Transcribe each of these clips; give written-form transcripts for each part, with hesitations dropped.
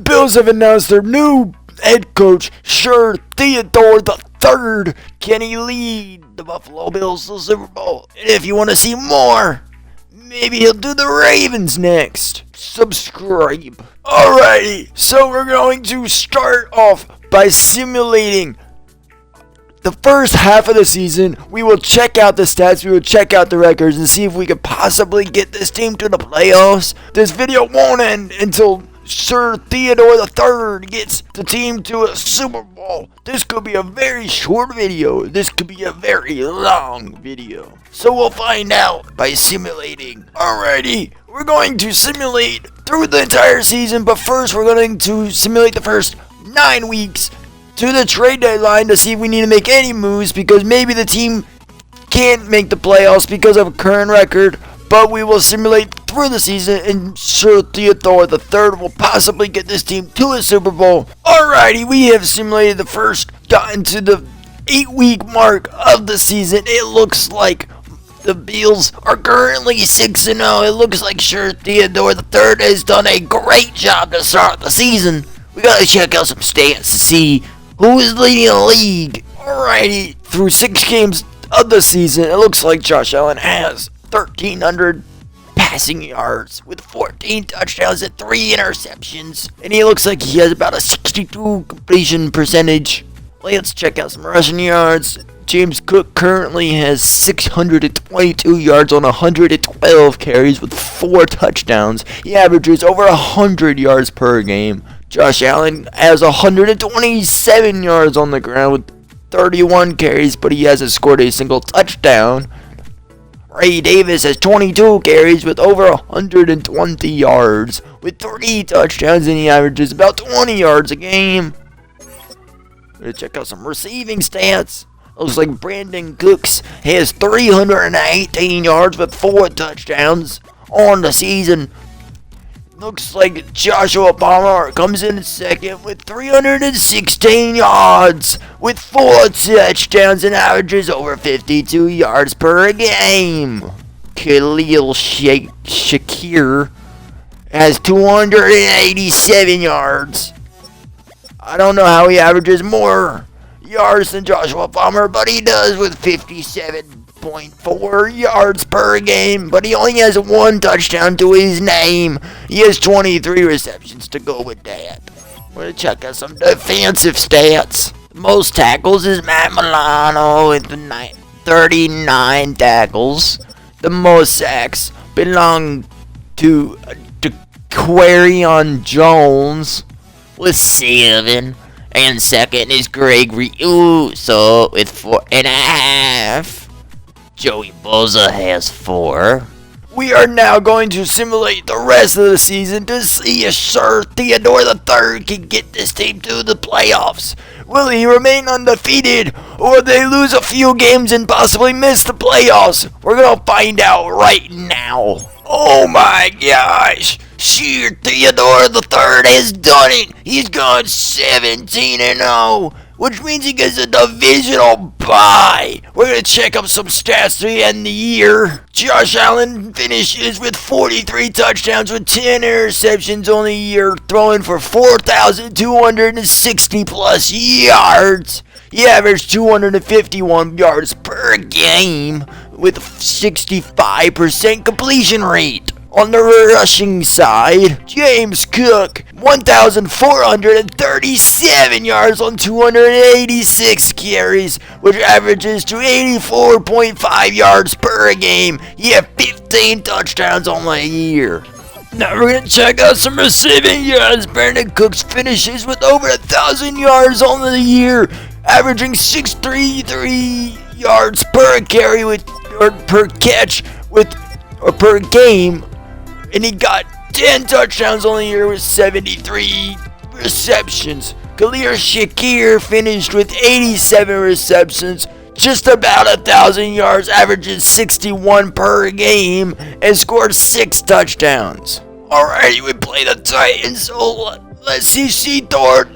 Bills have announced their new head coach, Sir Theodore III. Can he lead the Buffalo Bills to the Super Bowl? And if you want to see more, maybe he'll do the Ravens next. Subscribe. Alrighty, so we're going to start off by simulating the first half of the season. We will check out the stats, we will check out the records, and see if we could possibly get this team to the playoffs. This video won't end until Sir Theodore III gets the team to a Super Bowl. This could be a very short video. This could be a very long video. So we'll find out by simulating. Alrighty, we're going to simulate through the entire season, but first we're going to simulate the first 9 weeks to the trade deadline to see if we need to make any moves, because maybe the team can't make the playoffs because of a current record. But we will simulate through the season, and Sir Theodore III will possibly get this team to a Super Bowl. Alrighty, we have simulated gotten to the 8-week mark of the season. It looks like the Bills are currently 6-0. It looks like Sir Theodore III has done a great job to start the season. We gotta check out some stats to see who is leading the league. Alrighty, through 6 games of the season, it looks like Josh Allen has 1,300 passing yards with 14 touchdowns and 3 interceptions. And he looks like he has about a 62 completion percentage. Let's check out some rushing yards. James Cook currently has 622 yards on 112 carries with 4 touchdowns. He averages over 100 yards per game. Josh Allen has 127 yards on the ground with 31 carries, but he hasn't scored a single touchdown. Ray Davis has 22 carries with over 120 yards with 3 touchdowns, and he averages about 20 yards a game. Let's check out some receiving stats. Looks like Brandon Cooks has 318 yards with 4 touchdowns on the season. Looks like Joshua Palmer comes in second with 316 yards with 4 touchdowns and averages over 52 yards per game. Khalil Shakir has 287 yards. I don't know how he averages more yards than Joshua Palmer, but he does with 57.4 yards per game, but he only has 1 touchdown to his name. He has 23 receptions to go with that. We're going to check out some defensive stats. Most tackles is Matt Milano with 39 tackles. The most sacks belong to Quarion Jones with 7. And second is Gregory Uso with 4.5. Joey Bosa has 4. We are now going to simulate the rest of the season to see if Sir Theodore III can get this team to the playoffs. Will he remain undefeated, or will they lose a few games and possibly miss the playoffs? We're going to find out right now. Oh my gosh! Sir Theodore III has done it! He's gone 17-0, which means he gets a divisional bye. We're going to check up some stats to end the year. Josh Allen finishes with 43 touchdowns with 10 interceptions on the year, throwing for 4,260 plus yards. He averaged 251 yards per game with a 65% completion rate. On the rushing side, James Cook, 1,437 yards on 286 carries, which averages to 84.5 yards per game. He had 15 touchdowns on the year. Now we're going to check out some receiving yards. Brandon Cooks finishes with over 1,000 yards on the year, averaging 633 yards per carry per catch or per game. And he got 10 touchdowns on the year with 73 receptions. Khalil Shakir finished with 87 receptions, just about 1,000 yards, averages 61 per game, and scored 6 touchdowns. Alrighty, we play the Titans, so let's see Sir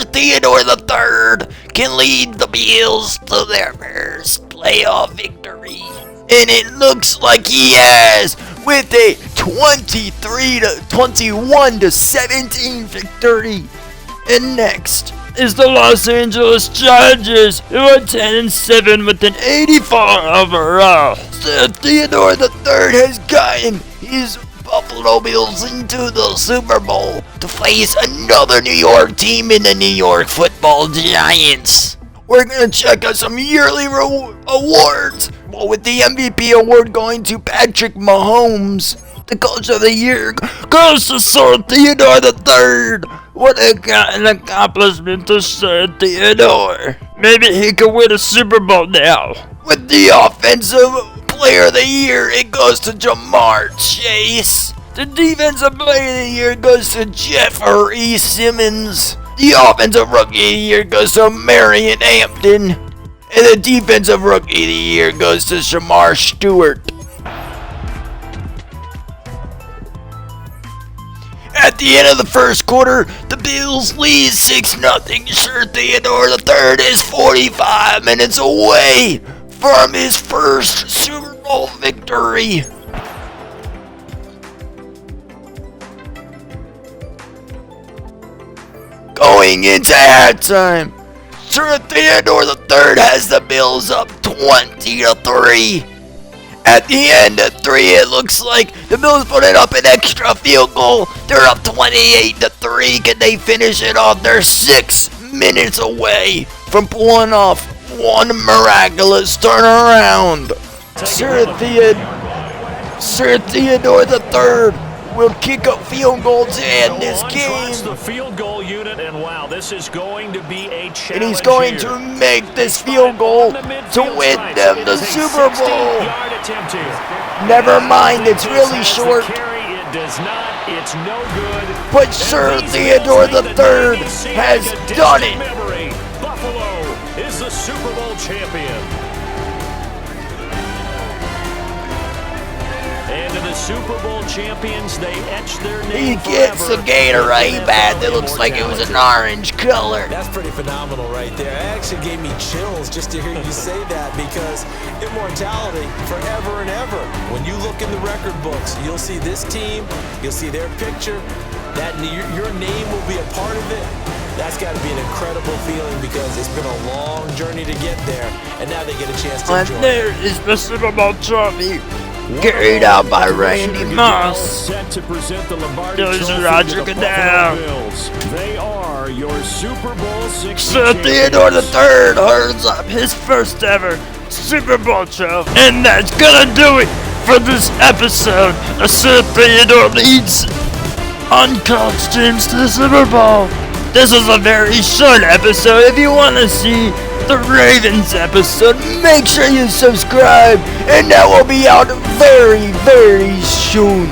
Theodore III can lead the Bills to their first playoff victory. And it looks like he has, with a 21-17 victory. And next is the Los Angeles Chargers, who are 10-7 with an 84 overall. Sir Theodore III has gotten his Buffalo Bills into the Super Bowl to face another New York team in the New York Football Giants. We're gonna check out some yearly awards, with the MVP award going to Patrick Mahomes. The Coach of the Year goes to Sir Theodore III. What an accomplishment to Sir Theodore. Maybe he could win a Super Bowl now. With the Offensive Player of the Year, it goes to Jamar Chase. The Defensive Player of the Year goes to Jeffrey Simmons. The Offensive Rookie of the Year goes to Marion Hampton. And the Defensive Rookie of the Year goes to Shamar Stewart. At the end of the first quarter, the Bills lead 6-0. Sir Theodore III is 45 minutes away from his first Super Bowl victory. Going into halftime, Sir Theodore III has the Bills up 20-3. At the end of 3, it looks like the Bills put it up an extra field goal. They're up 28-3. Can they finish it off? They're 6 minutes away from pulling off one miraculous turnaround. Sir Theodore III will kick a field goal to end this game. The field goal unit, and wow, this is going to be a challenge. And he's going to make this field goal to win them the Super Bowl. Never mind, it's really short. But Sir Theodore III has done it. Buffalo is the Super Bowl champion. And to the Super Bowl champions, they etch their name. He gets the Gatorade bat that looks like it was an orange color. That's pretty phenomenal right there. It actually gave me chills just to hear you say that, because immortality forever and ever. When you look in the record books, you'll see this team, you'll see their picture, that your name will be a part of it. That's got to be an incredible feeling, because it's been a long journey to get there, and now they get a chance to enjoy it. And there is the Super Bowl trophy, carried out by Randy Moss. There's Roger Goodell. They are your Super Bowl 60 Sir Theodore III Holds up his first ever Super Bowl trophy. And that's gonna do it for this episode of Sir Theodore Leads on college teams to the Super Bowl. This was a very short episode. If you want to see the Ravens episode, make sure you subscribe, and that will be out very, very soon.